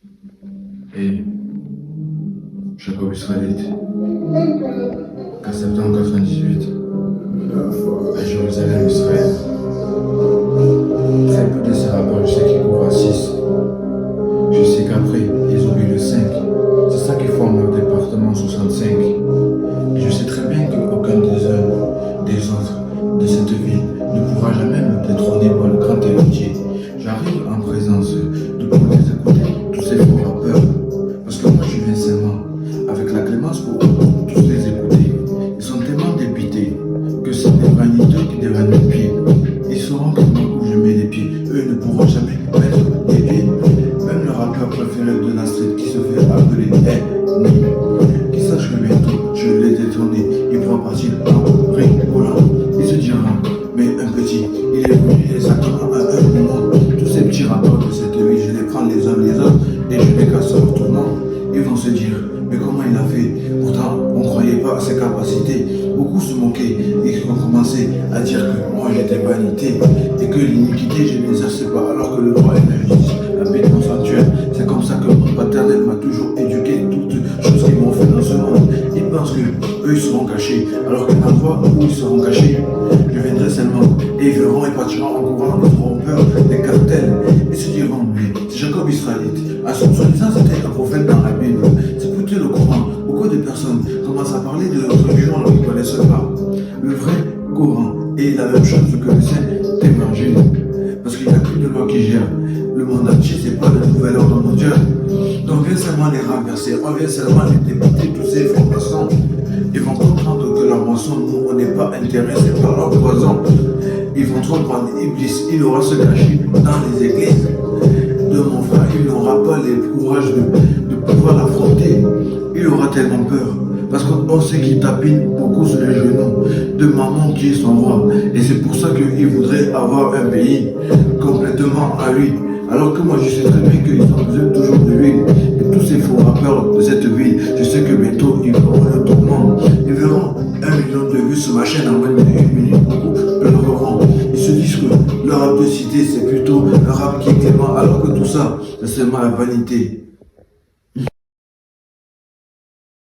Et Jacob Israélite, qu'à septembre 98, à Jérusalem, Israël, très peu de ces rappeurs, je sais qu'ils courent à 6. Je sais qu'après, ils ont eu le 5. C'est ça qui forme leur département 65. Et je sais très bien qu'aucun des uns, des autres, de cette ville ne pourra jamais me détrôner par le grand héritier. J'arrive en présence de pouvoir écouter tous ces faux rappeurs. Parce que moi, je viens seulement avec la clémence pour tous les écouter. Ils sont tellement dépités que c'est des vaniteux qui dévalent mes pieds. Ils sauront que moi, où je mets les pieds, eux ne pourront jamais mettre les pieds. Même le rappeur préféré de la street qui se fait appeler ennemi, qui sache que bientôt je l'ai détourné, il prend parti en rigolant. Il se dira, mais un petit, il est venu exactement à un moment. Tous ces petits rappeurs de cette ville, je les prends les uns les autres et je les casse sur tout le monde. Ils vont se dire, mais comment il a fait? Pourtant, on ne croyait pas à ses capacités. Beaucoup se moquaient et ont commencé à dire que moi j'étais vanité et que l'iniquité je n'exerçais pas alors que le droit et la justice habitent mon sanctuaire. C'est comme ça que mon paternel m'a toujours éduqué, toutes choses qu'ils m'ont fait dans ce monde. Ils pensent que eux ils seront cachés alors que l'endroit où ils seront cachés, je viendrai seulement et ils verront et partiront en courant, ils auront peur des cartels et se diront, mais c'est Jacob Israélite. À son soi-disant c'était un prophète dans la Bible. C'est plutôt le Coran. Beaucoup de personnes commencent à parler de religion alors qu'ils ne connaissent pas le vrai Coran et la même chose que le Saint Évangile. Parce qu'il n'y a qu'une loi qui gère le monde entier, c'est pas le nouvel ordre mondial. Donc on vient seulement les renverser, on vient seulement les débiter tous ces informations. Ils vont comprendre que leur mensonge, nous on n'est pas intéressés par leur poison. Ils vont trop prendre Iblis, il aura se cacher dans les églises de mon frère, il n'aura pas le courage de pouvoir l'affronter. Il aura tellement peur. Parce qu'on sait qu'il tapine beaucoup sur les genoux de maman qui est son roi. Et c'est pour ça qu'il voudrait avoir un pays complètement à lui. Alors que moi je sais très bien qu'ils ont besoin toujours de lui. Et tous ces faux rappeurs de cette ville, je sais que bientôt ils verront le tourment. Ils verront 1 million de vues sur ma chaîne en moins de 1 minute. Beaucoup pleureront. Ils se disent que le rap de cité c'est plutôt un rap qui est clément. Alors que tout ça, c'est seulement la vanité.